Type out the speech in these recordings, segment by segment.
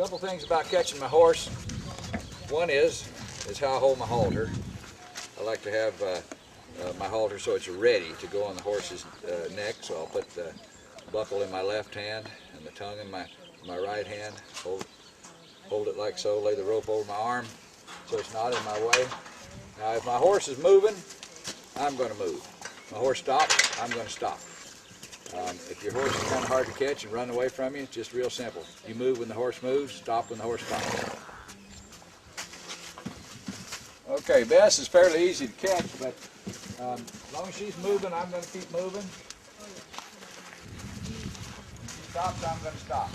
couple things about catching my horse. One is how I hold my halter. I like to have my halter so it's ready to go on the horse's neck. So I'll put the buckle in my left hand and the tongue in my right hand. Hold it like so. Lay the rope over my arm so it's not in my way. Now, if my horse is moving, I'm going to move. If my horse stops, I'm going to stop. If your horse is kind of hard to catch and run away from you, it's just real simple. You move when the horse moves, stop when the horse stops. Okay, Bess is fairly easy to catch, but as long as she's moving, I'm going to keep moving. If she stops, I'm going to stop.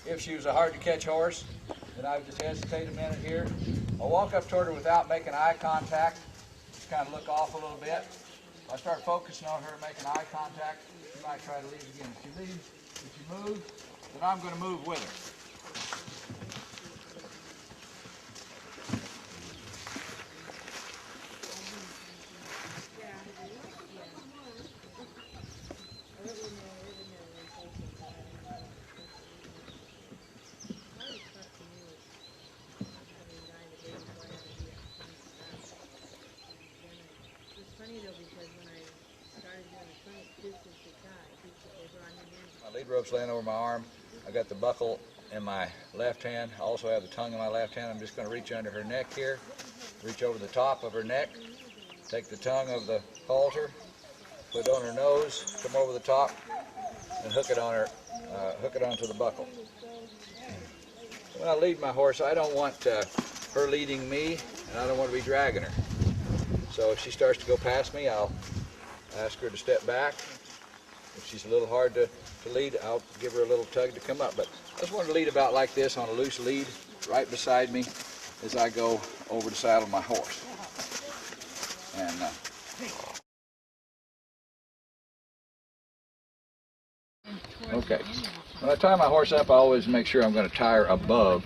If she was a hard to catch horse, then I would just hesitate a minute here. I'll walk up toward her without making eye contact. Just kind of look off a little bit. If I start focusing on her making eye contact, she might try to leave again. If she leaves, if she moves, then I'm going to move with her. My lead rope's laying over my arm. I got the buckle in my left hand. I also have the tongue in my left hand. I'm just going to reach under her neck here, reach over the top of her neck, take the tongue of the halter, put it on her nose, come over the top, and hook it on her, hook it onto the buckle. When I lead my horse, I don't want her leading me, and I don't want to be dragging her. So if she starts to go past me, I'll ask her to step back. If she's a little hard to lead, I'll give her a little tug to come up. But I just want to lead about like this on a loose lead right beside me as I go over the saddle of my horse. And okay, when I tie my horse up, I always make sure I'm going to tie her above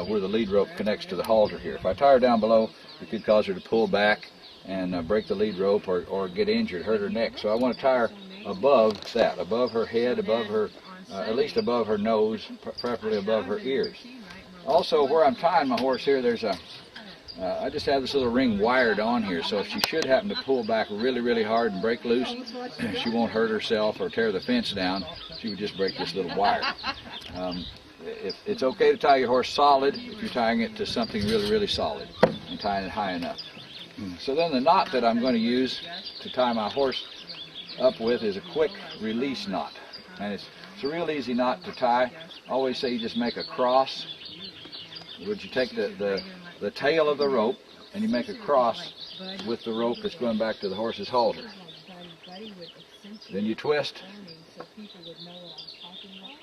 where the lead rope connects to the halter here. If I tie her down below, it could cause her to pull back and break the lead rope or get injured, hurt her neck. So I want to tie her above that, above her head, above her, at least above her nose, preferably above her ears. Also, where I'm tying my horse here, there's I just have this little ring wired on here, so if she should happen to pull back really, really hard and break loose, she won't hurt herself or tear the fence down. She would just break this little wire. It's okay to tie your horse solid if you're tying it to something really, really solid and tying it high enough. So then the knot that I'm going to use to tie my horse up with is a quick release knot, and it's a real easy knot to tie. I always say you just make a cross. Would you take the tail of the rope and you make a cross with the rope that's going back to the horse's halter. Then you twist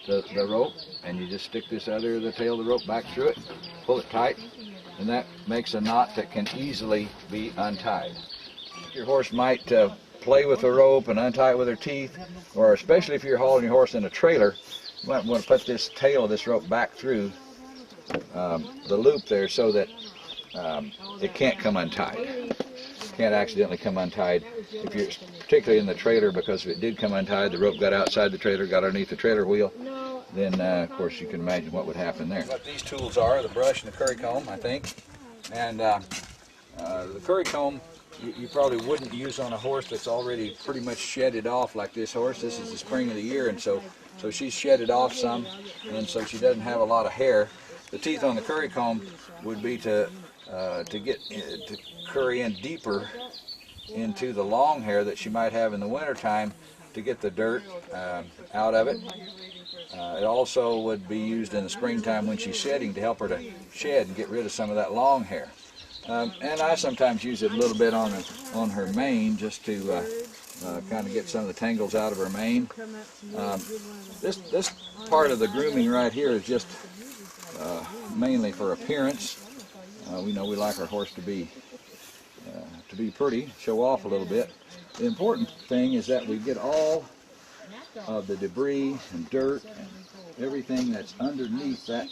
the rope and you just stick the tail of the rope back through it, pull it tight, and that makes a knot that can easily be untied. Your horse might play with the rope and untie it with her teeth, or especially if you're hauling your horse in a trailer, you might want to put this tail of this rope back through the loop there so that it can't come untied. It can't accidentally come untied if you're particularly in the trailer, because if it did come untied, the rope got outside the trailer, got underneath the trailer wheel, then of course you can imagine what would happen there. What these tools are, the brush and the curry comb, I think, and the curry comb you probably wouldn't use on a horse that's already pretty much shedded off like this horse. This is the spring of the year, and so she's shedded off some, and so she doesn't have a lot of hair. The teeth on the curry comb would be to curry in deeper into the long hair that she might have in the wintertime to get the dirt out of it. It also would be used in the springtime when she's shedding to help her to shed and get rid of some of that long hair. And I sometimes use it a little bit on her mane just to kind of get some of the tangles out of her mane. This part of the grooming right here is just mainly for appearance. We know we like our horse to be pretty, show off a little bit. The important thing is that we get all of the debris and dirt and everything that's underneath that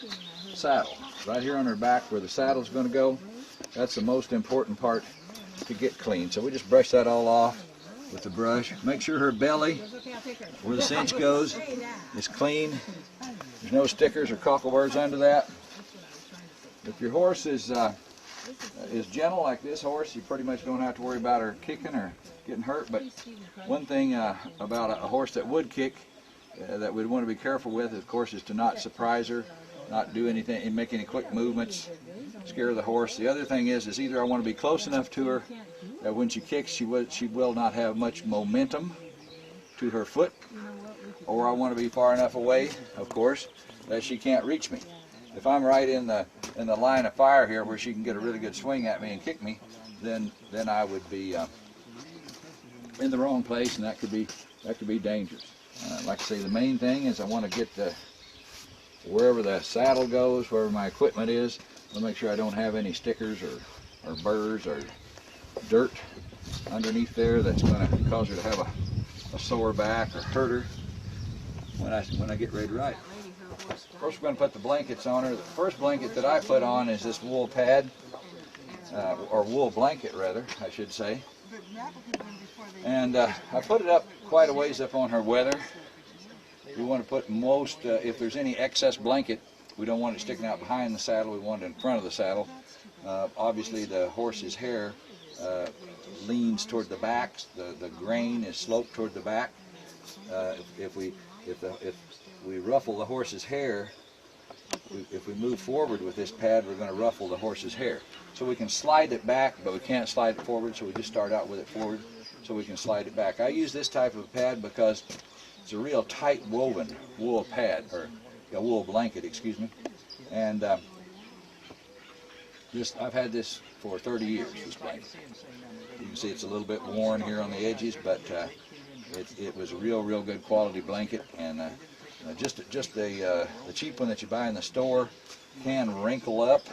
saddle. Right here on her back where the saddle's going to go, that's the most important part to get clean. So we just brush that all off with the brush. Make sure her belly, where the cinch goes, is clean There's no stickers or cockle burrs under that. If your horse is gentle like this horse, you pretty much don't have to worry about her kicking or getting hurt. But one thing about a horse that would kick that we'd want to be careful with, of course, is to not surprise her, not do anything and make any quick movements, scare the horse. The other thing is either I want to be close enough to her that when she kicks, she will not have much momentum to her foot, or I want to be far enough away, of course, that she can't reach me. If I'm right in the line of fire here where she can get a really good swing at me and kick me, then I would be in the wrong place, and that could be dangerous. Like I say, the main thing is I want to get wherever the saddle goes, wherever my equipment is, I'll make sure I don't have any stickers or burrs or dirt underneath there that's going to cause her to have a sore back or hurt her when I get ready to ride. First, we're going to put the blankets on her. The first blanket that I put on is this wool pad, or wool blanket rather, I should say. And I put it up quite a ways up on her weather. We want to put most, if there's any excess blanket, we don't want it sticking out behind the saddle, we want it in front of the saddle. Obviously the horse's hair leans toward the back, the grain is sloped toward the back. If we ruffle the horse's hair, if we move forward with this pad, we're going to ruffle the horse's hair. So we can slide it back, but we can't slide it forward, so we just start out with it forward so we can slide it back. I use this type of pad because it's a real tight woven wool pad, or a wool blanket, excuse me. And I've had this for 30 years, this blanket. You can see it's a little bit worn here on the edges, but it was a real good quality blanket. And just the cheap one that you buy in the store can wrinkle up,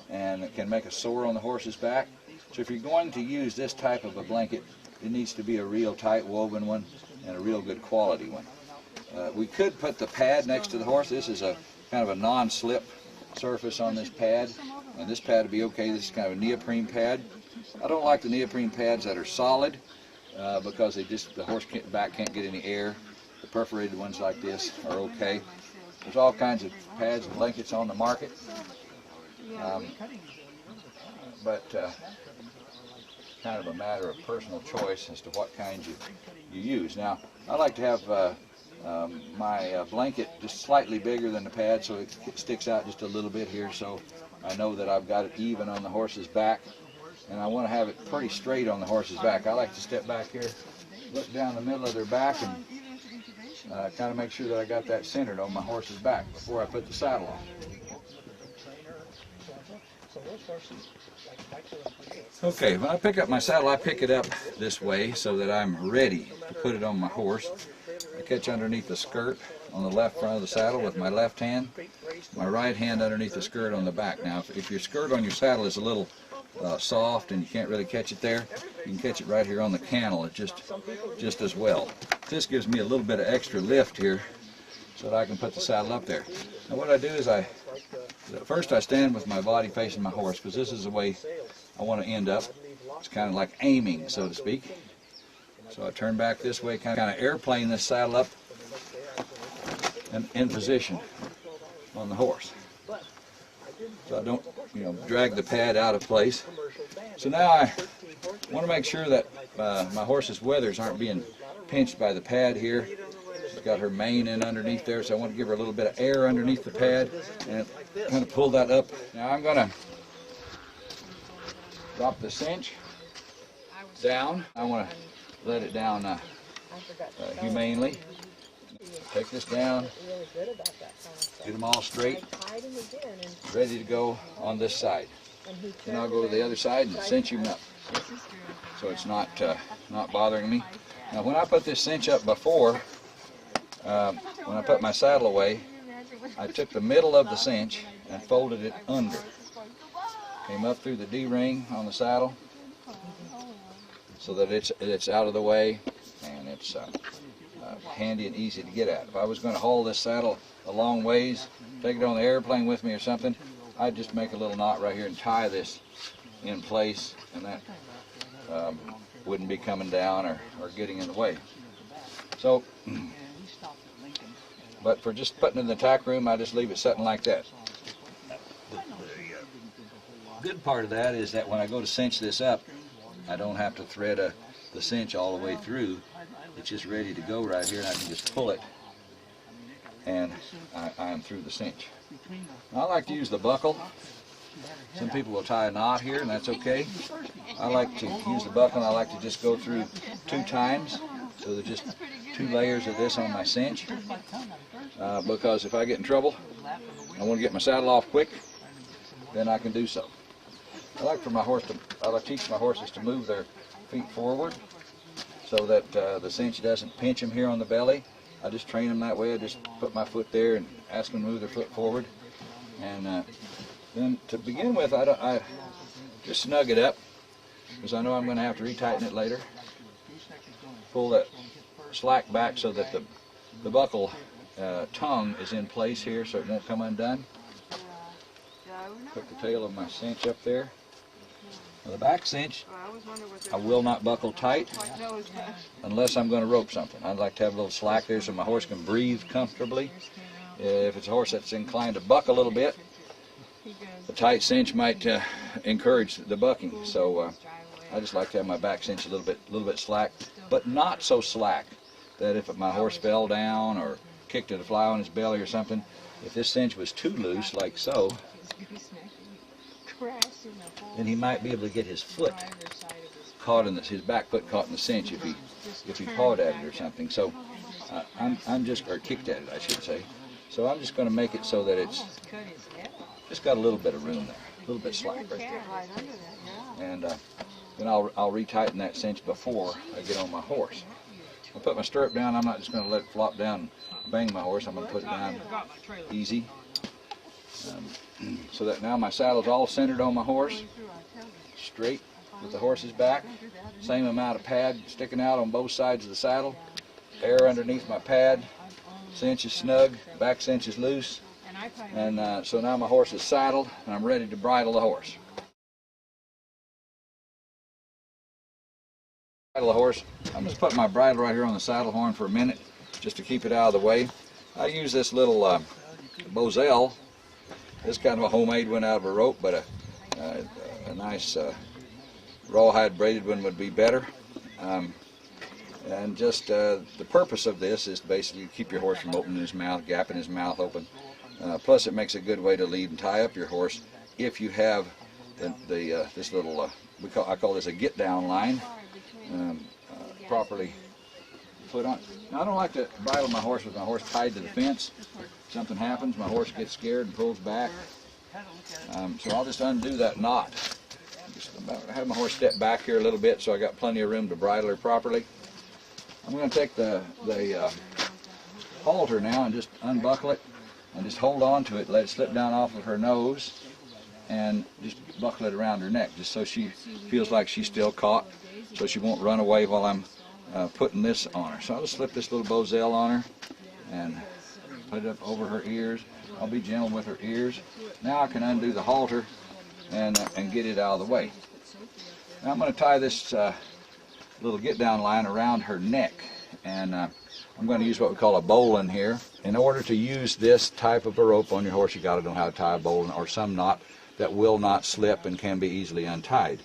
and it can make a sore on the horse's back. So if you're going to use this type of a blanket, it needs to be a real tight woven one and a real good quality one. We could put the pad next to the horse. This is a kind of a non-slip surface on this pad, and this pad would be okay. This is kind of a neoprene pad. I don't like the neoprene pads that are solid because the horse back can't get any air. The perforated ones like this are okay. There's all kinds of pads and blankets on the market, but kind of a matter of personal choice as to what kind you use. Now, I like to have my blanket just slightly bigger than the pad, so it sticks out just a little bit here, so I know that I've got it even on the horse's back, and I want to have it pretty straight on the horse's back. I like to step back here, look down the middle of their back, and kind of make sure that I got that centered on my horse's back before I put the saddle on. Okay, when I pick up my saddle, I pick it up this way so that I'm ready to put it on my horse. I catch underneath the skirt on the left front of the saddle with my left hand, my right hand underneath the skirt on the back. Now, if your skirt on your saddle is a little soft and you can't really catch it there, you can catch it right here on the cantle. It's just as well. This gives me a little bit of extra lift here so that I can put the saddle up there. Now what I do is first I stand with my body facing my horse, because this is the way I want to end up. It's kind of like aiming, so to speak. So I turn back this way, kind of airplane this saddle up and in position on the horse. So I don't, drag the pad out of place. So now I want to make sure that my horse's wethers aren't being pinched by the pad here. She's got her mane in underneath there, so I want to give her a little bit of air underneath the pad and kind of pull that up. Now I'm going to drop the cinch down. I want to let it down humanely. Take this down, get them all straight, ready to go on this side. Then I'll go to the other side and cinch him up, so it's not bothering me. Now when I put this cinch up before, when I put my saddle away, I took the middle of the cinch and folded it under. Came up through the D-ring on the saddle so that it's out of the way, and it's handy and easy to get at. If I was going to haul this saddle a long ways, take it on the airplane with me or something, I'd just make a little knot right here and tie this in place, and that wouldn't be coming down or getting in the way. So But for just putting it in the tack room, I just leave it sitting like that. The good part of that is that when I go to cinch this up, I don't have to thread the cinch all the way through. It's just ready to go right here, and I can just pull it, and I am through the cinch. I like to use the buckle. Some people will tie a knot here, and that's okay. I like to use the buckle, and I like to just go through 2 times, so there's just 2 layers of this on my cinch. Because if I get in trouble, I want to get my saddle off quick, then I can do so. I like for my horse to, I like to teach my horses to move their feet forward, so that the cinch doesn't pinch them here on the belly. I just train them that way. I just put my foot there and ask them to move their foot forward. And then to begin with, I just snug it up, because I know I'm going to have to retighten it later. Pull that slack back so that the buckle tongue is in place here, so it won't come undone. Put the tail of my cinch up there. Now the back cinch, I will not buckle tight unless I'm going to rope something. I'd like to have a little slack there so my horse can breathe comfortably. If it's a horse that's inclined to buck a little bit, the tight cinch might encourage the bucking. So I just like to have my back cinch a little bit slack, but not so slack that if my horse fell down or kicked at a fly on his belly or something, if this cinch was too loose, like so, then he might be able to get his foot caught in his back foot caught in the cinch if he pawed at it or something. So I'm just, or kicked at it, I should say. So I'm just going to make it so that it's just got a little bit of room there, a little bit slack right there. And then I'll retighten that cinch before I get on my horse. I'll put my stirrup down. I'm not just going to let it flop down and bang my horse. I'm going to put it down easy. So that now my saddle's all centered on my horse, straight with the horse's back. Same amount of pad sticking out on both sides of the saddle. Air underneath my pad. Cinch is snug, back cinch is loose. And so now my horse is saddled and I'm ready to bridle the horse. Bridle the horse. I'm just putting my bridle right here on the saddle horn for a minute just to keep it out of the way. I use this little Bozell. This kind of a homemade one out of a rope, but a nice rawhide braided one would be better. And just the purpose of this is basically to keep your horse from opening his mouth, gapping his mouth open. Plus it makes a good way to lead and tie up your horse if you have this little, I call this a get down line, properly put on. Now I don't like to bridle my horse with my horse tied to the fence. If something happens, my horse gets scared and pulls back. So I'll just undo that knot. Just have my horse step back here a little bit so I got plenty of room to bridle her properly. I'm going to take the halter now and just unbuckle it and just hold on to it, let it slip down off of her nose, and just buckle it around her neck just so she feels like she's still caught, so she won't run away while I'm putting this on her. So I'll just slip this little Bozell on her and put it up over her ears. I'll be gentle with her ears. Now I can undo the halter and get it out of the way. Now I'm going to tie this little get down line around her neck, and I'm going to use what we call a bowline here. In order to use this type of a rope on your horse, you got to know how to tie a bowline or some knot that will not slip and can be easily untied.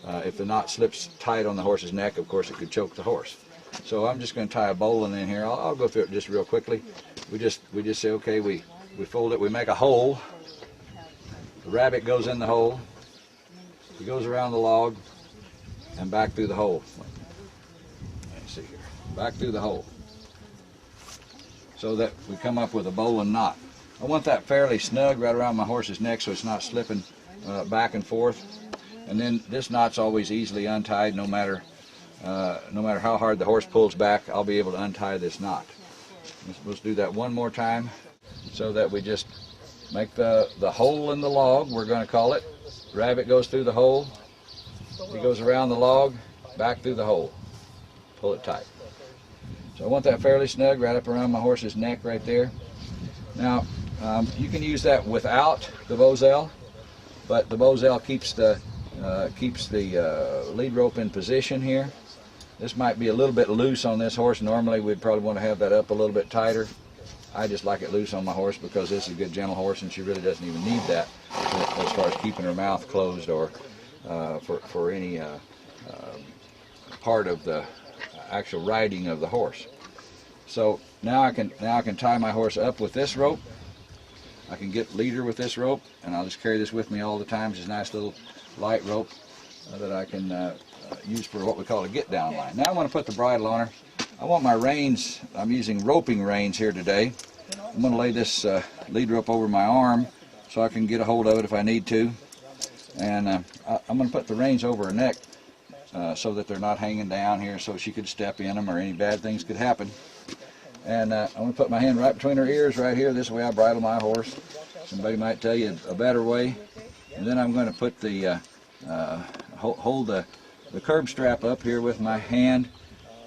If the knot slips tight on the horse's neck, of course it could choke the horse. So I'm just going to tie a bowline in here. I'll go through it just real quickly. We just say, okay, we fold it, we make a hole. The rabbit goes in the hole. He goes around the log and back through the hole. Let's see here. Back through the hole. So that we come up with a bowline knot. I want that fairly snug right around my horse's neck so it's not slipping back and forth. And then this knot's always easily untied no matter how hard the horse pulls back. I'll be able to untie this knot. Let's do that one more time so that we just make the hole in the log, we're going to call it. Rabbit goes through the hole. He goes around the log, back through the hole. Pull it tight. So I want that fairly snug right up around my horse's neck right there. Now, you can use that without the Bozell, but the Bozell keeps the lead rope in position here. This might be a little bit loose on this horse. Normally we'd probably want to have that up a little bit tighter. I just like it loose on my horse because this is a good gentle horse, and she really doesn't even need that as far as keeping her mouth closed or for any part of the actual riding of the horse. So now I can tie my horse up with this rope. I can get leader with this rope, and I'll just carry this with me all the time. It's a nice little light rope that I can use for what we call a get down line. Now I want to put the bridle on her. I want my reins, I'm using roping reins here today. I'm going to lay this lead rope over my arm so I can get a hold of it if I need to. And I'm going to put the reins over her neck so that they're not hanging down here so she could step in them or any bad things could happen. And I'm going to put my hand right between her ears right here. This way I bridle my horse. Somebody might tell you a better way. And then I'm going to put the hold the curb strap up here with my hand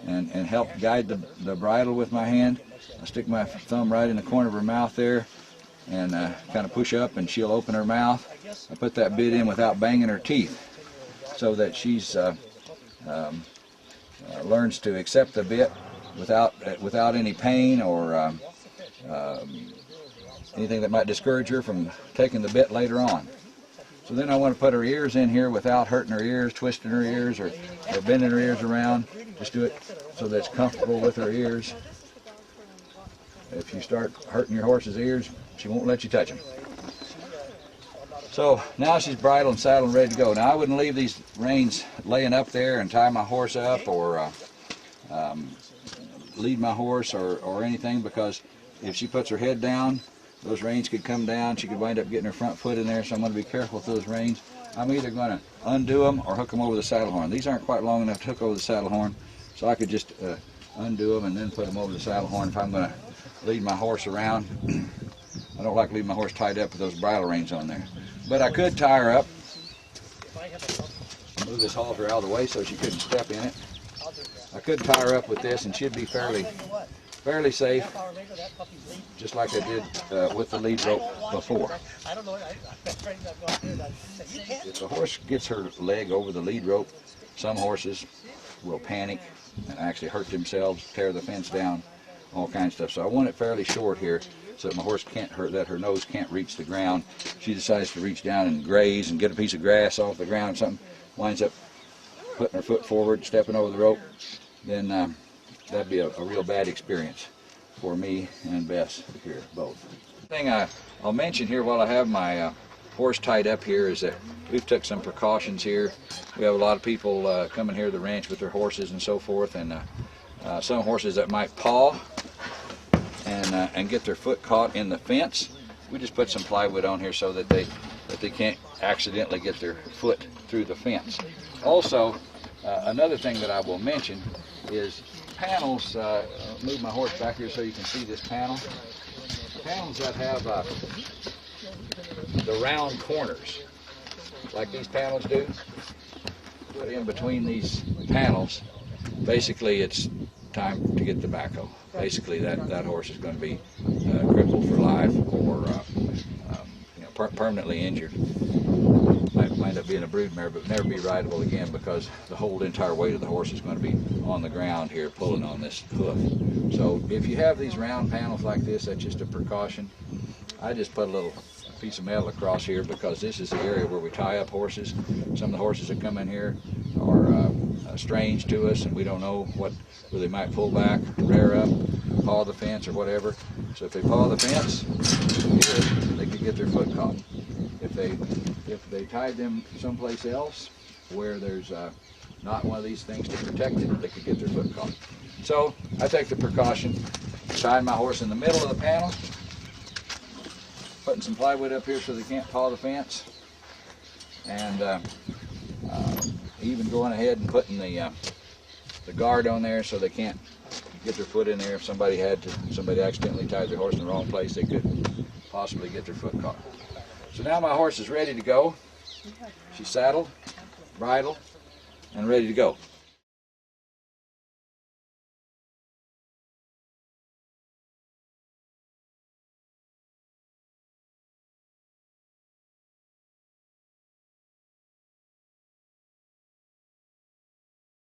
and help guide the bridle with my hand. I stick my thumb right in the corner of her mouth there and kind of push up, and she'll open her mouth. I put that bit in without banging her teeth so that she's learns to accept the bit without any pain or anything that might discourage her from taking the bit later on. So then I want to put her ears in here without hurting her ears, twisting her ears, or bending her ears around. Just do it so that it's comfortable with her ears. If you start hurting your horse's ears, she won't let you touch them. So now she's bridled and saddled and ready to go. Now I wouldn't leave these reins laying up there and tie my horse up or lead my horse or anything, because if she puts her head down, those reins could come down. She could wind up getting her front foot in there, so I'm going to be careful with those reins. I'm either going to undo them or hook them over the saddle horn. These aren't quite long enough to hook over the saddle horn, so I could just undo them and then put them over the saddle horn if I'm going to lead my horse around. I don't like leaving my horse tied up with those bridle reins on there. But I could tie her up. Move this halter out of the way so she couldn't step in it. I could tie her up with this and she'd be fairly safe, just like I did with the lead rope before. If the horse gets her leg over the lead rope, some horses will panic and actually hurt themselves, tear the fence down, all kinds of stuff. So I want it fairly short here so that my horse can't hurt, that her nose can't reach the ground. She decides to reach down and graze and get a piece of grass off the ground or something, winds up putting her foot forward, stepping over the rope, then that'd be a real bad experience for me and Bess here, both. The thing I'll mention here while I have my horse tied up here is that we've took some precautions here. We have a lot of people coming here to the ranch with their horses and so forth, and some horses that might paw and get their foot caught in the fence. We just put some plywood on here so that they can't accidentally get their foot through the fence. Also, another thing that I will mention is panels. Move my horse back here so you can see this panel. Panels that have the round corners, like these panels do. Put in between these panels, basically it's time to get the backhoe. Basically that horse is going to be crippled for life or permanently injured. Might wind up being a broodmare, but never be rideable again because the whole entire weight of the horse is going to be on the ground here pulling on this hoof. So if you have these round panels like this, that's just a precaution. I just put a little piece of metal across here because this is the area where we tie up horses. Some of the horses that come in here are strange to us, and we don't know where they might pull back, rear up, paw the fence or whatever. So if they paw the fence here, they could get their foot caught. If they tied them someplace else where there's not one of these things to protect it, they could get their foot caught. So I take the precaution, tying my horse in the middle of the panel, putting some plywood up here so they can't paw the fence, and even going ahead and putting the guard on there so they can't get their foot in there. If somebody accidentally tied their horse in the wrong place, they could possibly get their foot caught. So now my horse is ready to go. She's saddled, bridled, and ready to go.